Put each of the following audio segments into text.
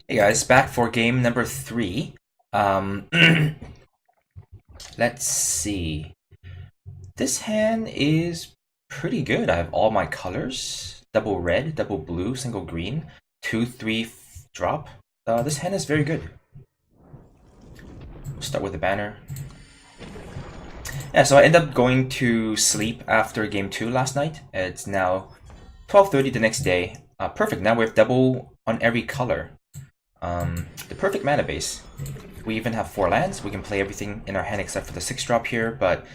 Hey guys, back for game number 3. Um, let's see. This hand is pretty good. I have all my colors. Double red, double blue, single green, 2, 3 drop. This hand is very good. We'll start with the banner. Yeah, so I ended up going to sleep after game 2 last night. It's now 12:30 the next day. Perfect, now we have double on every color. The perfect mana base. We even have 4 lands. We can play everything in our hand except for the 6 drop here, but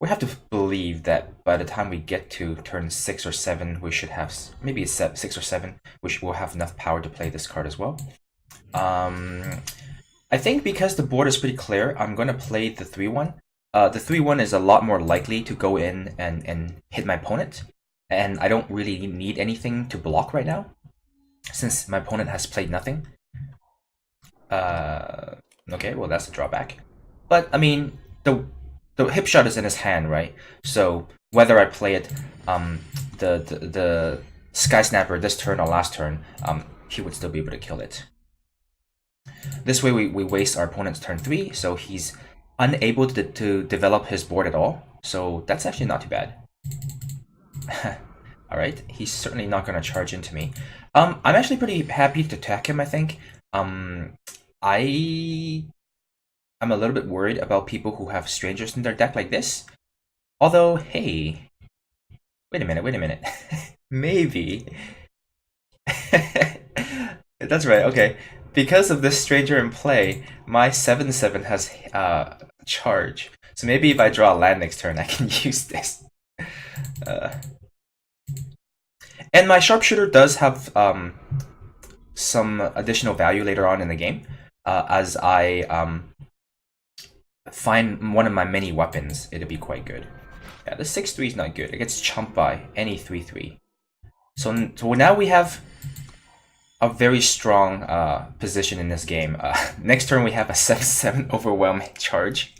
we have to believe that by the time we get to turn 6 or 7, we should have, maybe it's 6 or 7, we'll have enough power to play this card as well. I think because the board is pretty clear, I'm going to play the 3-1. The 3-1 is a lot more likely to go in and hit my opponent, and I don't really need anything to block right now, since my opponent has played nothing. Okay, well that's a drawback. But I mean, the hip shot is in his hand, right? So whether I play it, the Sky Snapper this turn or last turn, he would still be able to kill it. This way we waste our opponent's turn 3, so he's unable to develop his board at all. So that's actually not too bad. Alright, he's certainly not going to charge into me. I'm actually pretty happy to attack him, I think. I'm a little bit worried about people who have strangers in their deck like this. Although, hey, wait a minute. Maybe. That's right, okay. Because of this stranger in play, my 7/7 has charge. So maybe if I draw a land next turn, I can use this. And my sharpshooter does have some additional value later on in the game, as I find one of my many weapons. It'll be quite good. Yeah, the 6/3 is not good. It gets chumped by any 3/3. So now we have a very strong position in this game. Next turn we have a 7/7 overwhelm charge,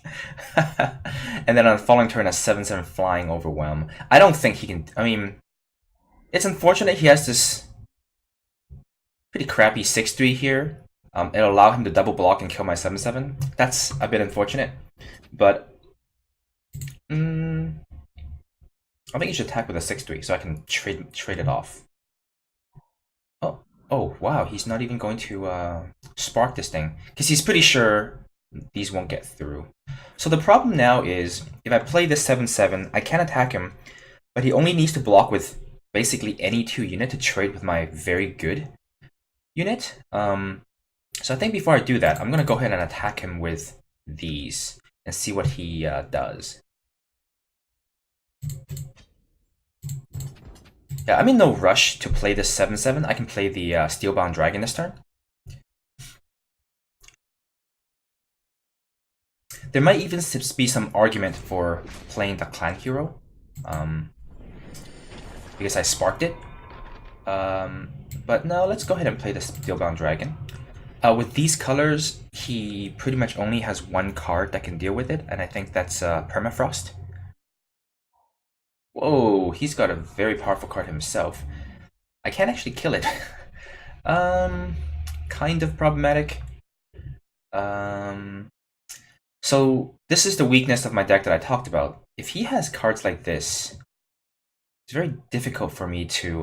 and then on the following turn a 7/7 flying overwhelm. I don't think he can. I mean, it's unfortunate he has this pretty crappy 6/3 here. It'll allow him to double block and kill my 7/7. That's a bit unfortunate, but I think he should attack with a 6/3 so I can trade it off. Oh wow, he's not even going to spark this thing because he's pretty sure these won't get through. So the problem now is if I play this 7/7, I can attack him, but he only needs to block with basically any 2 unit to trade with my very good unit. So I think before I do that, I'm gonna go ahead and attack him with these and see what he does. Yeah, I'm in no rush to play this 7/7. I can play the Steelbound Dragon this turn. There might even be some argument for playing the Clan Hero, because I sparked it. But no, let's go ahead and play the Steelbound Dragon. With these colors, he pretty much only has 1 card that can deal with it, and I think that's Permafrost. Whoa, he's got a very powerful card himself. I can't actually kill it. Kind of problematic. So this is the weakness of my deck that I talked about. If he has cards like this, it's very difficult for me to...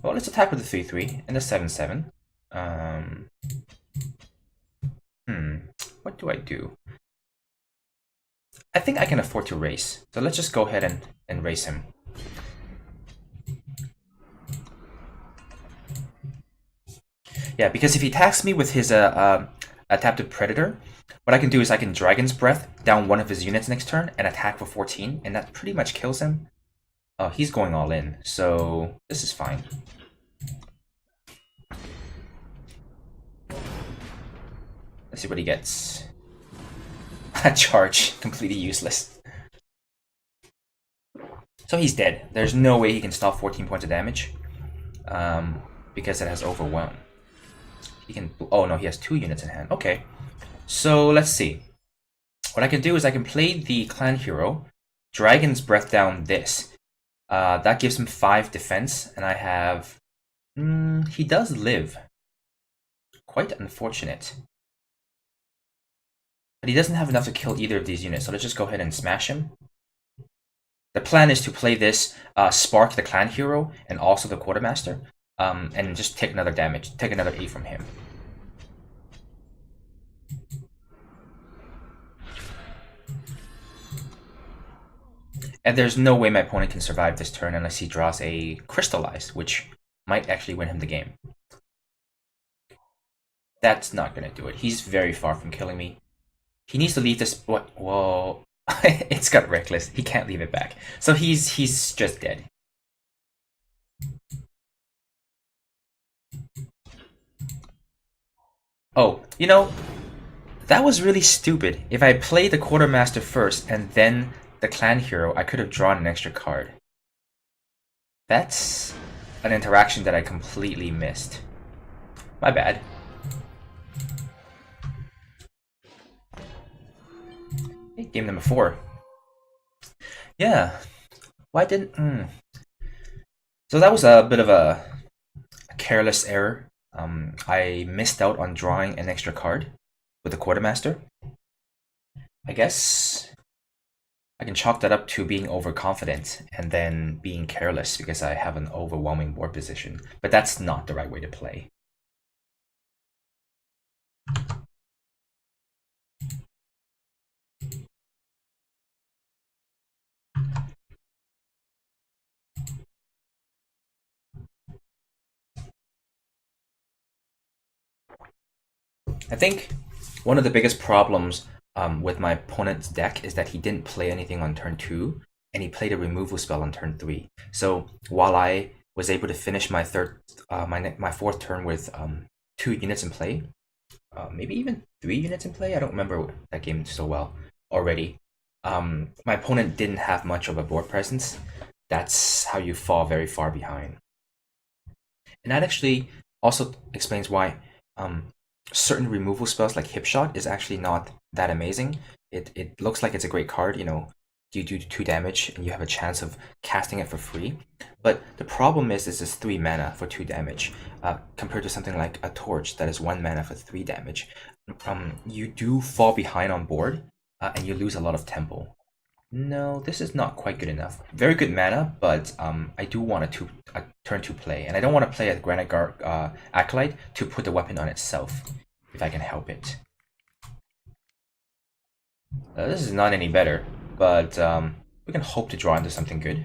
well, let's attack with the 3/3 and the 7/7. What do I do? I think I can afford to race. So let's just go ahead and race him. Yeah, because if he attacks me with his adaptive predator, what I can do is I can Dragon's Breath down one of his units next turn and attack for 14, and that pretty much kills him. Oh, he's going all in, so this is fine. Let's see what he gets. A charge, completely useless. So he's dead. There's no way he can stop 14 points of damage, because it has Overwhelm. He can... oh no, he has 2 units in hand. Okay, so let's see. What I can do is I can play the Clan Hero, Dragon's Breath down this. That gives him 5 defense, and I have... he does live. quite unfortunate. But he doesn't have enough to kill either of these units, so let's just go ahead and smash him. The plan is to play this Spark the Clan Hero and also the Quartermaster, and just take another damage, take another 8 from him. And there's no way my opponent can survive this turn unless he draws a Crystallize, which might actually win him the game. That's not gonna do it. He's very far from killing me. He needs to leave this. What? Whoa! It's got Reckless. He can't leave it back. So he's just dead. Oh, you know, that was really stupid. If I played the Quartermaster first and then the Clan Hero, I could have drawn an extra card. That's an interaction that I completely missed. My bad. Hey, game number 4. Yeah. Why didn't... So that was a bit of a careless error. I missed out on drawing an extra card with the Quartermaster. I guess I can chalk that up to being overconfident and then being careless because I have an overwhelming board position. But that's not the right way to play. I think one of the biggest problems with my opponent's deck is that he didn't play anything on turn 2, and he played a removal spell on turn 3. So while I was able to finish my my fourth turn with 2 units in play, maybe even 3 units in play. I don't remember that game so well already. My opponent didn't have much of a board presence. That's how you fall very far behind. And that actually also explains why certain removal spells like Hip Shot is actually not that amazing. It looks like it's a great card, you know, you do 2 damage and you have a chance of casting it for free. But the problem is this is 3 mana for 2 damage, compared to something like a Torch that is 1 mana for 3 damage. You do fall behind on board, and you lose a lot of tempo. No, this is not quite good enough. Very good mana, but I do want a turn 2 play, and I don't want to play a Granite Acolyte to put the weapon on itself, if I can help it. This is not any better, but we can hope to draw into something good.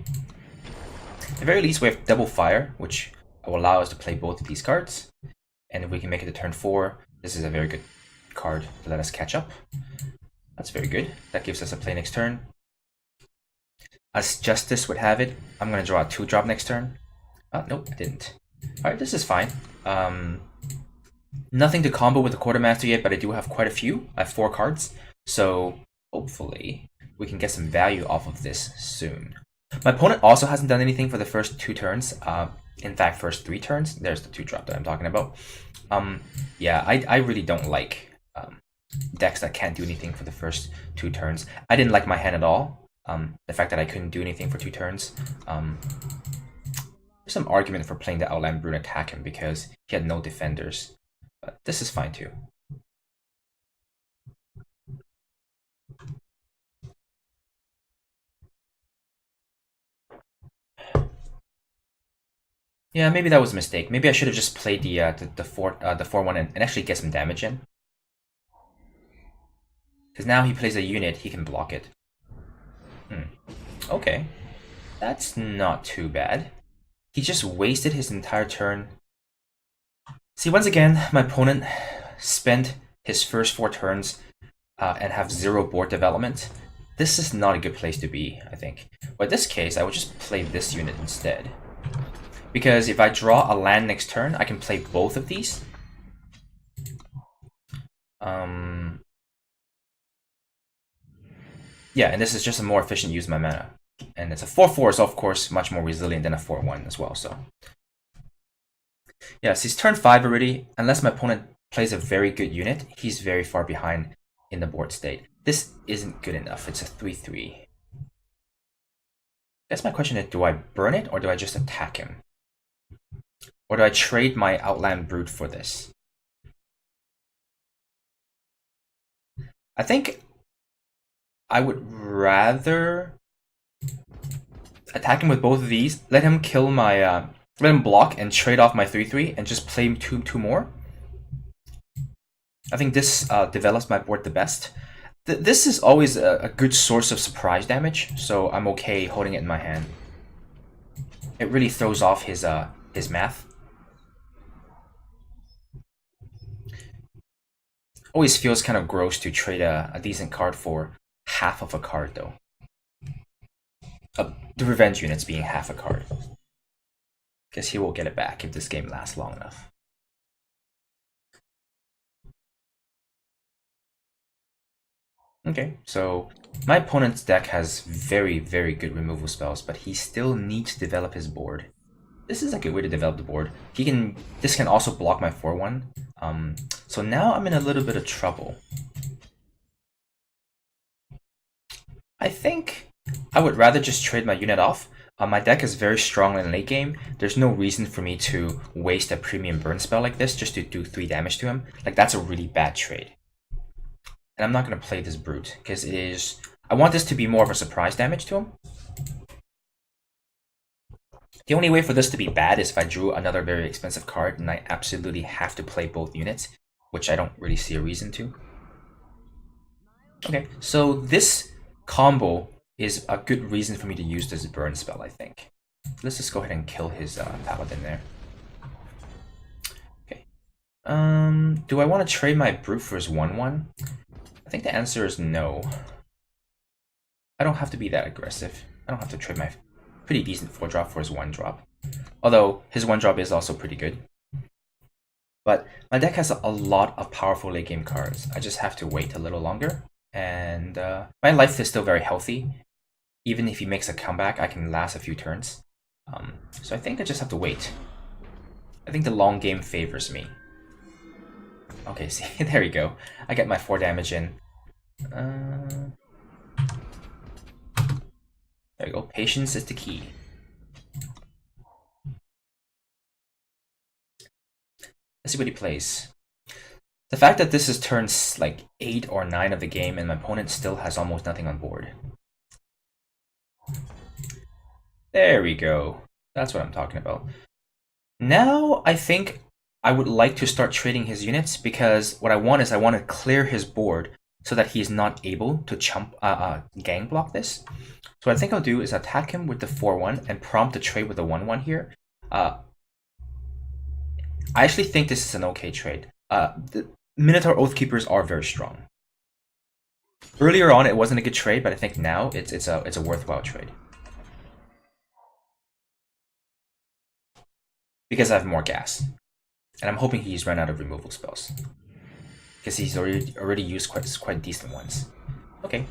At the very least, we have Double Fire, which will allow us to play both of these cards. And if we can make it to turn 4, this is a very good card to let us catch up. That's very good. That gives us a play next turn. As Justice would have it, I'm going to draw a 2-drop next turn. Oh, nope, I didn't. Alright, this is fine. Nothing to combo with the Quartermaster yet, but I do have quite a few. I have 4 cards, so hopefully we can get some value off of this soon. My opponent also hasn't done anything for the first 2 turns. In fact, first 3 turns. There's the 2-drop that I'm talking about. Yeah, I really don't like decks that can't do anything for the first 2 turns. I didn't like my hand at all. The fact that I couldn't do anything for 2 turns. There's some argument for playing the Outland Brune attack him because he had no defenders. But this is fine too. Yeah, maybe that was a mistake. Maybe I should have just played the 4/1 and actually get some damage in. Because now he plays a unit, he can block it. Okay, that's not too bad. He just wasted his entire turn. See, once again, my opponent spent his first 4 turns and have 0 board development. This is not a good place to be, I think. But in this case, I would just play this unit instead. Because if I draw a land next turn, I can play both of these. Yeah, and this is just a more efficient use of my mana. And it's a 4/4, so of course much more resilient than a 4/1 as well, so. Yeah, so he's turn 5 already. Unless my opponent plays a very good unit, he's very far behind in the board state. This isn't good enough. It's a 3/3. That's my question is, do I burn it or do I just attack him? Or do I trade my Outland Brute for this? I think I would rather attack him with both of these, let him kill my, let him block and trade off my 3/3 and just play two more. I think this develops my board the best. This is always a good source of surprise damage, so I'm okay holding it in my hand. It really throws off his math. Always feels kind of gross to trade a decent card for half of a card, though. The revenge units being half a card. Guess he will get it back if this game lasts long enough. Okay, so my opponent's deck has very, very good removal spells, but he still needs to develop his board. This is a good way to develop the board. This can also block my 4/1. So now I'm in a little bit of trouble. I think I would rather just trade my unit off. My deck is very strong in late game. There's no reason for me to waste a premium burn spell like this just to do 3 damage to him. Like, that's a really bad trade. And I'm not going to play this Brute, because it is... I want this to be more of a surprise damage to him. The only way for this to be bad is if I drew another very expensive card and I absolutely have to play both units, which I don't really see a reason to. Okay, so this combo is a good reason for me to use this burn spell, I think. Let's just go ahead and kill his paladin there. Okay. Do I want to trade my Brute for his 1/1? I think the answer is no. I don't have to be that aggressive. I don't have to trade my pretty decent 4-drop for his 1-drop. Although, his 1-drop is also pretty good. But my deck has a lot of powerful late game cards. I just have to wait a little longer. And my life is still very healthy. Even if he makes a comeback, I can last a few turns. So I think I just have to wait. I think the long game favors me. Okay, see, there we go. I get my 4 damage in. There we go. Patience is the key. Let's see what he plays. The fact that this is turn like 8 or 9 of the game and my opponent still has almost nothing on board. There we go. That's what I'm talking about. Now I think I would like to start trading his units, because what I want is I want to clear his board so that he's not able to gang block this. So what I think I'll do is attack him with the 4/1 and prompt the trade with the 1/1 here. I actually think this is an okay trade. The Minotaur Oathkeepers are very strong. Earlier on, it wasn't a good trade, but I think now it's a worthwhile trade. Because I have more gas. And I'm hoping he's run out of removal spells. Because he's already used quite decent ones. Okay.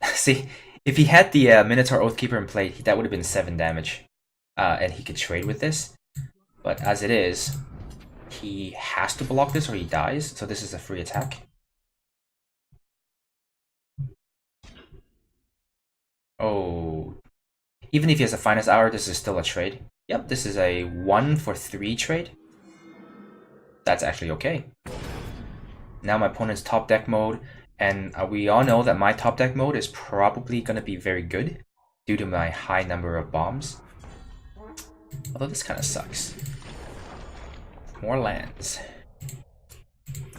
See, if he had the Minotaur Oathkeeper in play, that would have been 7 damage. And he could trade with this. But as it is, he has to block this or he dies. So this is a free attack. Oh. Even if he has a Finest Hour, this is still a trade. Yep, this is a 1 for 3 trade. That's actually okay. Now my opponent's top deck mode, and we all know that my top deck mode is probably going to be very good due to my high number of bombs. Although this kind of sucks. More lands.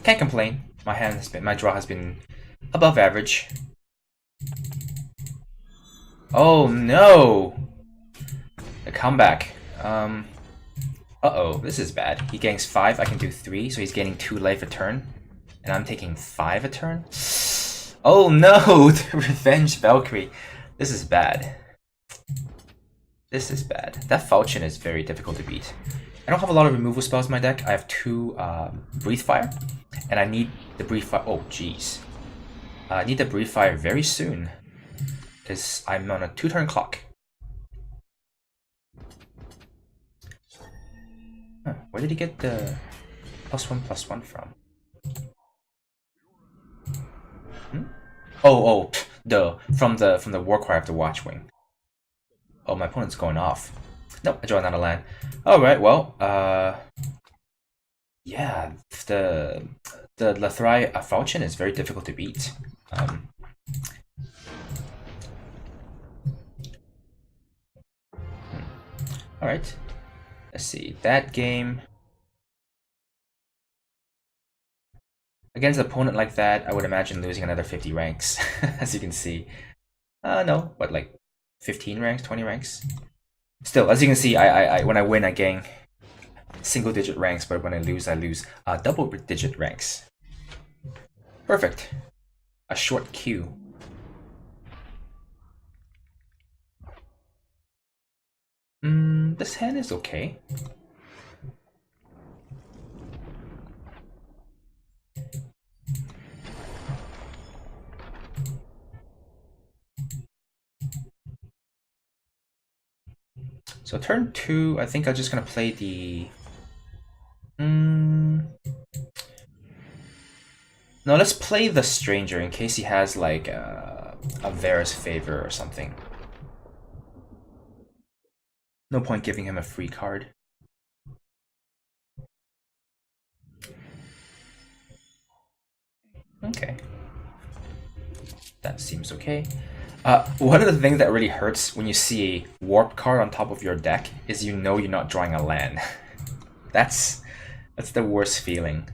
Can't complain. My draw has been above average. Oh no! The comeback. Uh-oh, this is bad. He gains 5, I can do 3, so he's gaining 2 life a turn. And I'm taking 5 a turn? Oh no! The Revenge Valkyrie. This is bad. This is bad. That Falchion is very difficult to beat. I don't have a lot of removal spells in my deck. I have 2 Breathe Fire. And I need the Breathe Fire... Oh, jeez. I need the Breathe Fire very soon. Because I'm on a 2-turn clock. Huh, where did he get the +1/+1 from? Oh, from the Warcry of the Watchwing. Oh, my opponent's going off. Nope, I draw another land. Alright, well, yeah, the Lathrai Falchion is very difficult to beat. All right, let's see that game against an opponent like that. I would imagine losing another 50 ranks, as you can see. No, what like 15 ranks, 20 ranks. Still, as you can see, I when I win, I gain single-digit ranks, but when I lose double-digit ranks. Perfect. A short queue. This hand is okay. So turn 2, I think I'm just gonna play the... No, let's play the Stranger in case he has like a Varus Favor or something. No point giving him a free card. Okay. That seems okay. One of the things that really hurts when you see a warp card on top of your deck is you know you're not drawing a land. That's the worst feeling.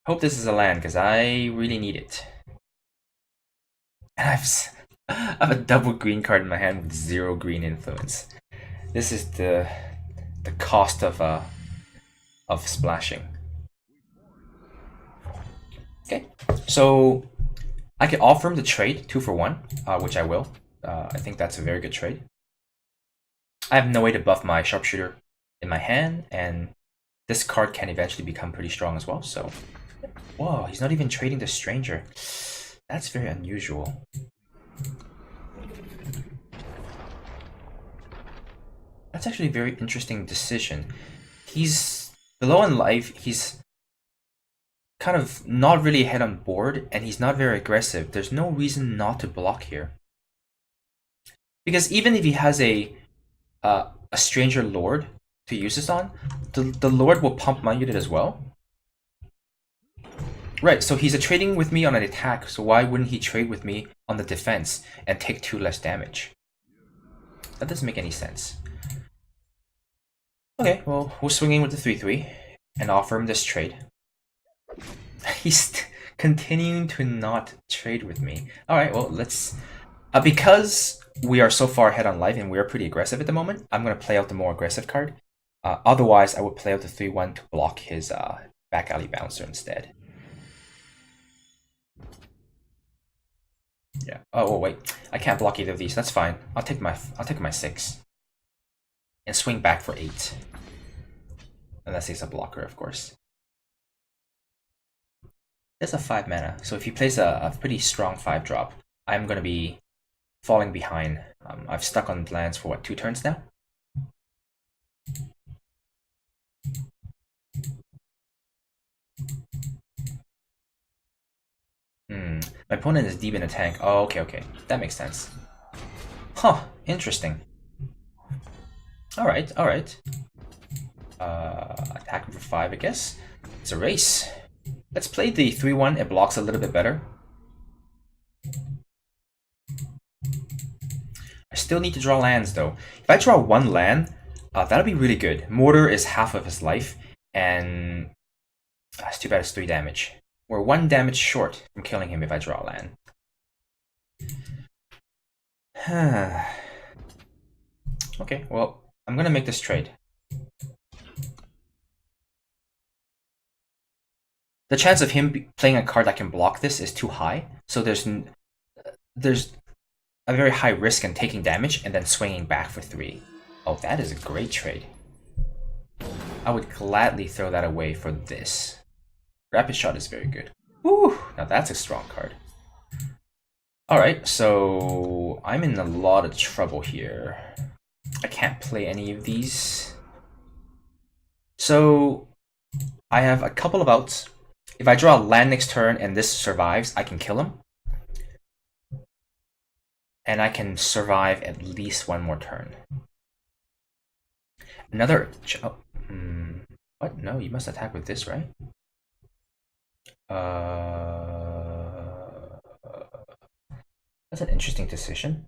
Hope this is a land because I really need it. And I have a double green card in my hand with 0 green influence. This is the cost of splashing. Okay, so I can offer him the trade 2 for 1, which I will. I think that's a very good trade. I have no way to buff my sharpshooter in my hand, and this card can eventually become pretty strong as well. So, whoa, he's not even trading the Stranger. That's very unusual. That's actually a very interesting decision. He's below in life. He's kind of not really ahead on board, and he's not very aggressive. There's no reason not to block here. Because even if he has a Stranger Lord to use this on, the Lord will pump my unit as well. Right, so he's trading with me on an attack, so why wouldn't he trade with me on the defense and take 2 less damage? That doesn't make any sense. Okay, well, we're swinging with the 3-3 and offer him this trade. He's continuing to not trade with me. Alright, well, let's... because we are so far ahead on life and we are pretty aggressive at the moment, I'm going to play out the more aggressive card. Otherwise, I would play out the 3-1 to block his back alley bouncer instead. Yeah. Oh wait, I can't block either of these. That's fine. I'll take my 6 and swing back for 8. Unless he's a blocker, of course. It's a 5 mana, so if he plays a pretty strong 5-drop, I'm gonna be falling behind. I've stuck on lands for what, 2 turns now? My opponent is deep in a tank. Oh, okay. That makes sense. Huh, interesting. Alright. Attack him for 5, I guess. It's a race. Let's play the 3-1. It blocks a little bit better. I still need to draw lands, though. If I draw 1 land, that'll be really good. Mortar is half of his life, and it's too bad it's 3 damage. We're 1 damage short from killing him if I draw land. Okay, well, I'm gonna make this trade. The chance of him playing a card that can block this is too high, so there's a very high risk in taking damage and then swinging back for 3. Oh, that is a great trade. I would gladly throw that away for this. Rapid Shot is very good. Woo! Now that's a strong card. Alright, so I'm in a lot of trouble here. I can't play any of these. So I have a couple of outs. If I draw a land next turn and this survives, I can kill him. And I can survive at least 1 more turn. Another... What? No, you must attack with this, right? That's an interesting decision.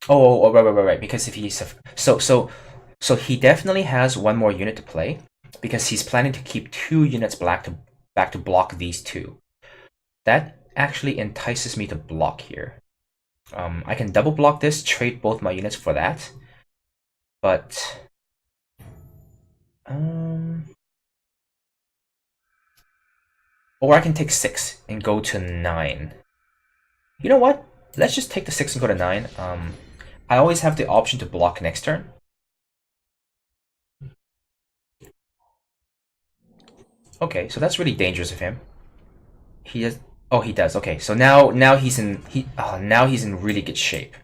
Oh, right. Because if he's so he definitely has one more unit to play because he's planning to keep 2 units back to block these two. That actually entices me to block here. I can double block this, trade both my units for that, but or I can take 6 and go to 9. You know what? Let's just take the 6 and go to 9. I always have the option to block next turn. Okay, so that's really dangerous of him. He does. Oh, he does. Okay, so now he's in really good shape.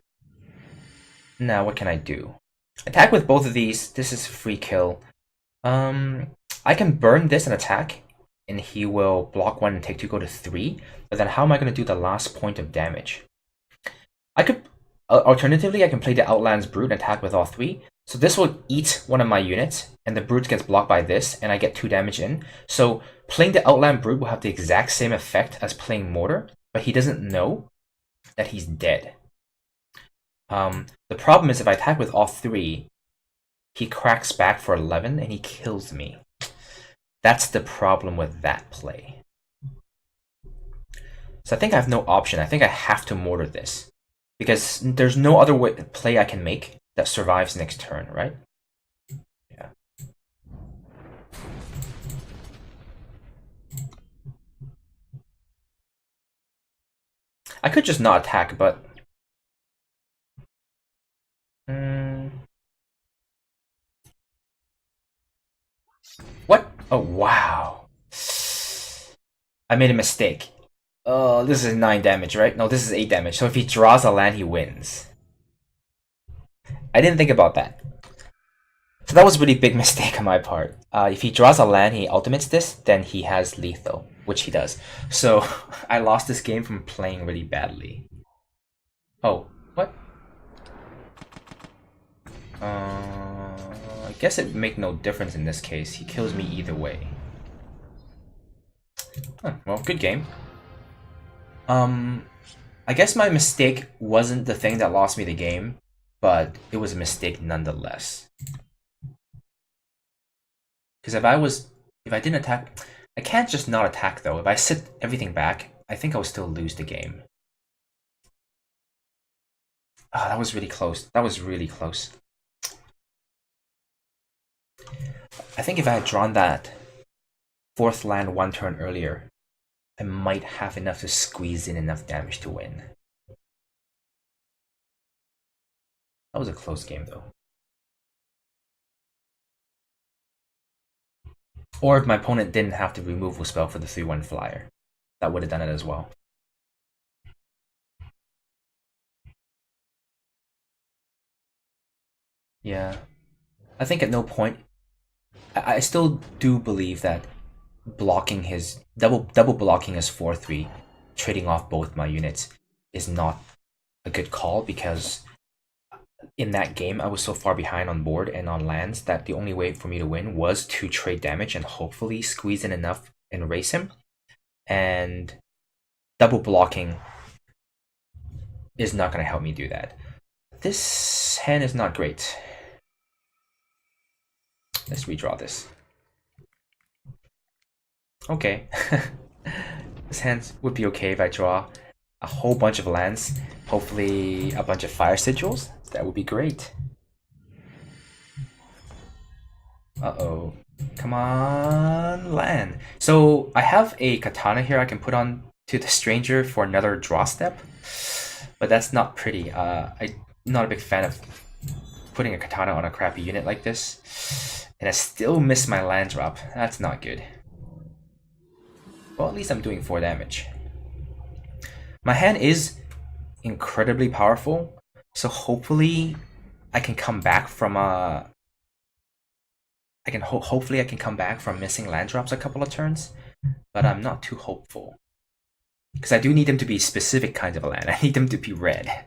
Now what can I do? Attack with both of these. This is free kill. I can burn this and attack, and he will block 1 and take 2, go to 3. But then how am I going to do the last point of damage? I could alternatively I can play the Outlands Brute and attack with all 3. So this will eat one of my units, and the Brute gets blocked by this, and I get 2 damage in. So playing the Outland Brute will have the exact same effect as playing Mortar, but he doesn't know that he's dead. The problem is if I attack with all 3, he cracks back for 11 and he kills me. That's the problem with that play. So I think I have no option. I think I have to Mortar this. Because there's no other play I can make that survives next turn, right? Yeah. I could just not attack, but... What? Oh, wow. I made a mistake. Oh, this is 9 damage, right? No, this is 8 damage. So if he draws a land, he wins. I didn't think about that. So that was a really big mistake on my part. If he draws a land, he ultimates this, then he has lethal, which he does. So I lost this game from playing really badly. Oh, what? I guess it make no difference in this case. He kills me either way. Huh, well, good game. I guess my mistake wasn't the thing that lost me the game, but it was a mistake nonetheless. Because if I didn't attack, I can't just not attack though. If I sit everything back, I think I will still lose the game. Ah, that was really close. That was really close. I think if I had drawn that 4th land 1 turn earlier, I might have enough to squeeze in enough damage to win. That was a close game though. Or if my opponent didn't have the removal spell for the 3/1 flyer, that would have done it as well. Yeah. I think at no point... I still do believe that blocking his... double blocking his 4/3, trading off both my units, is not a good call because in that game I was so far behind on board and on lands that the only way for me to win was to trade damage and hopefully squeeze in enough and race him. And double blocking is not going to help me do that. This hand is not great. Let's redraw this. Okay. This hand would be okay if I draw a whole bunch of lands, hopefully a bunch of fire sigils. That would be great. Uh-oh. Come on, land. So I have a katana here I can put on to the stranger for another draw step, but that's not pretty. I'm not a big fan of putting a katana on a crappy unit like this, and I still miss my land drop. That's not good. Well, at least I'm doing 4 damage. My hand is incredibly powerful, so hopefully I can come back from hopefully I can come back from missing land drops a couple of turns, but I'm not too hopeful. Because I do need them to be specific kinds of land. I need them to be red.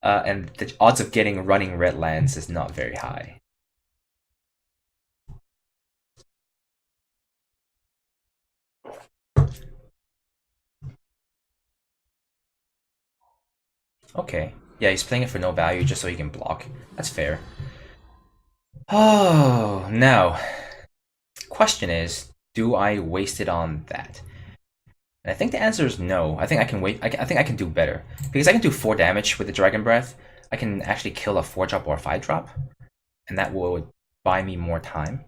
And the odds of getting running red lands is not very high. Okay. Yeah, he's playing it for no value just so he can block. That's fair. Oh, now, question is, do I waste it on that? And I think the answer is no. I think I can wait. I think I can do better. Because I can do 4 damage with the Dragon Breath. I can actually kill a 4-drop or a 5-drop. And that will buy me more time.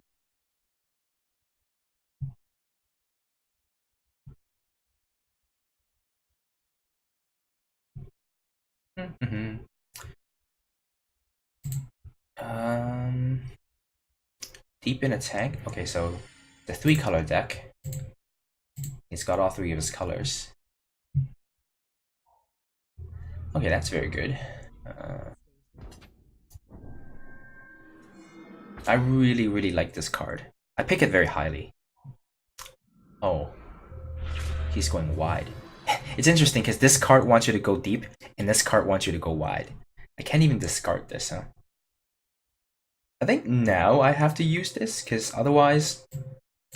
Mm-hmm. Um, Deep in attack. Okay, so the 3-color deck. He's got all 3 of his colors. Okay, that's very good. I really, really like this card. I pick it very highly. Oh, he's going wide. It's interesting because this card wants you to go deep, and this card wants you to go wide. I can't even discard this, huh? I think now I have to use this, because otherwise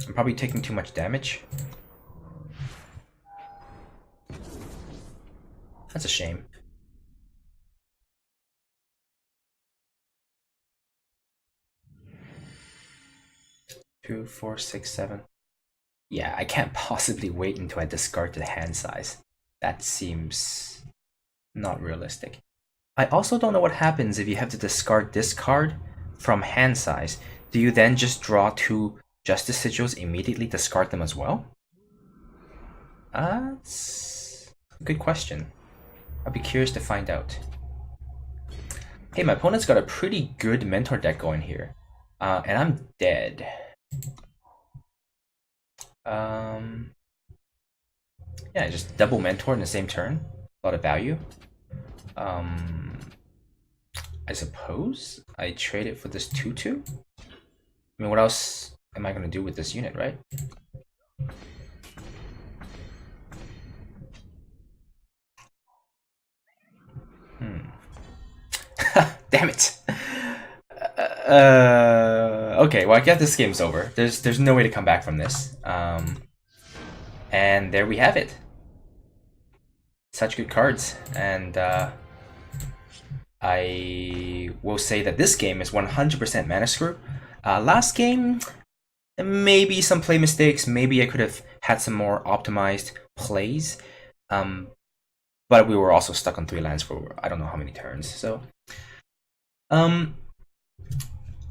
I'm probably taking too much damage. That's a shame. 2, 4, 6, 7. Yeah, I can't possibly wait until I discard the hand size. That seems not realistic. I also don't know what happens if you have to discard this card from hand size. Do you then just draw 2 Justice Sigils, immediately discard them as well? That's a good question. I'll be curious to find out. Hey, my opponent's got a pretty good mentor deck going here. And I'm dead. Yeah, just double mentor in the same turn. A lot of value. I suppose I trade it for this 2/2. I mean, what else am I gonna do with this unit, right? Damn it. Okay, well, I guess this game's over. There's no way to come back from this. And there we have it. Such good cards, and I will say that this game is 100% mana screw. Last game, maybe some play mistakes. Maybe I could have had some more optimized plays. But we were also stuck on 3 lands for I don't know how many turns. So,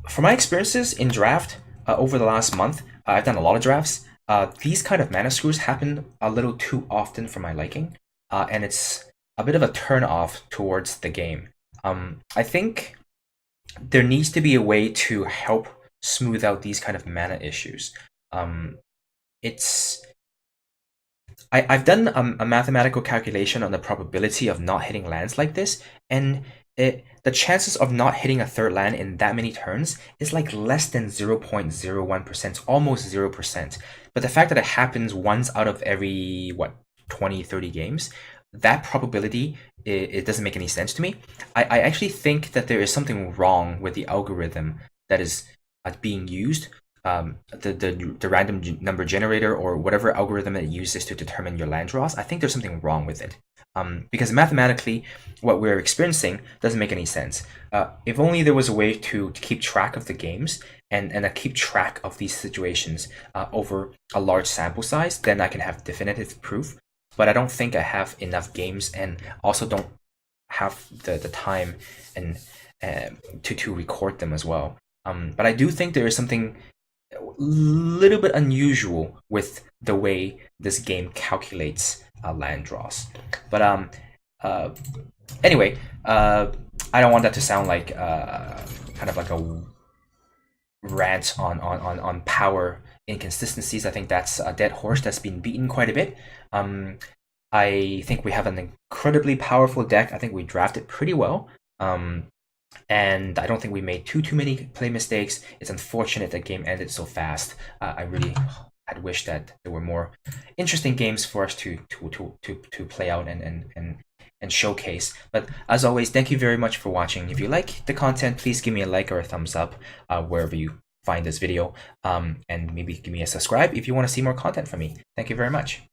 for my experiences in draft over the last month, I've done a lot of drafts. These kind of mana screws happen a little too often for my liking, and it's a bit of a turn off towards the game. I think there needs to be a way to help smooth out these kind of mana issues. I've done a mathematical calculation on the probability of not hitting lands like this, and the chances of not hitting a 3rd land in that many turns is like less than 0.01%, almost 0%. But the fact that it happens once out of every, 20, 30 games, that probability, it doesn't make any sense to me. I actually think that there is something wrong with the algorithm that is being used. The random number generator or whatever algorithm it uses to determine your land draws, I think there's something wrong with it. Because mathematically, what we're experiencing doesn't make any sense. If only there was a way to keep track of the games and keep track of these situations over a large sample size, then I can have definitive proof. But I don't think I have enough games, and also don't have the time and to record them as well. But I do think there is something a little bit unusual with the way this game calculates land draws. But anyway, I don't want that to sound like kind of like a rant on power inconsistencies. I think that's a dead horse that's been beaten quite a bit. I think we have an incredibly powerful deck. I think we drafted pretty well. And I don't think we made too many play mistakes. It's unfortunate that game ended so fast. I really had wished that there were more interesting games for us to play out and showcase. But as always, thank you very much for watching. If you like the content, please give me a like or a thumbs up wherever you find this video, and maybe give me a subscribe if you want to see more content from me. Thank you very much.